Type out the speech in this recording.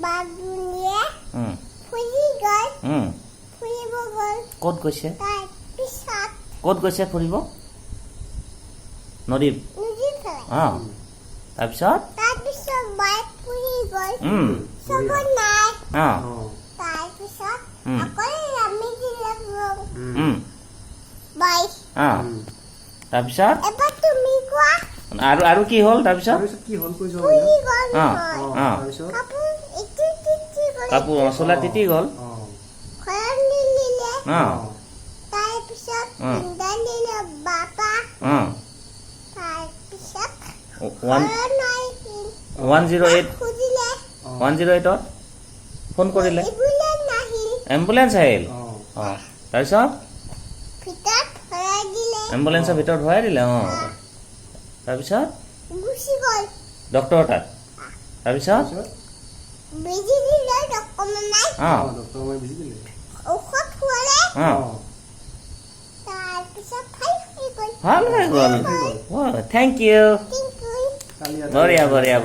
বাবুলিয়ে ফুলি গ'ল ফুৰিব গ'ল ক'ত গৈছে তাৰপিছত ক'ত গৈছে ফুৰিব নদীত নদীৰ ফালে তাৰপিছত বাই ফুৰি গ'ল চব নাই তাৰপিছত অকল আমি দিলে বাই তাৰপিছত এবাৰ তুমি কোৱা আৰু কি হ'ল তাৰপিছত কি হ'ল কৈ যোৱা ফুৰি গ'ল তাৰপিছত কাপোৰ ইটো তিতি গ'ল কাপোৰ মছলা তিতি গ'ল ঘৰত নিলিলে তাৰপিছত ইন্দা নিলে বাপা তাৰপিছত ঘৰত নাই 108 খুজিলে 108ত ফোন কৰিলে এম্বুলেন্স নাহিল এম্বুলেন্স আহিল তাৰপিছত ভিতৰত ভৰাই দিলে এম্বুলেন্সৰ ভিতৰত ভৰাই দিলে তাৰপিছত গুচি গ'ল ডক্টৰৰ তাত তাৰপিছত বেজি দিলে ডক্টৰ নাই ডক্টৰ মই বেজি দিলে ঔষধ খোৱালে তাৰপিছত ভাল হৈ গ'ল থেংক ইউ কালি বঢ়িয়া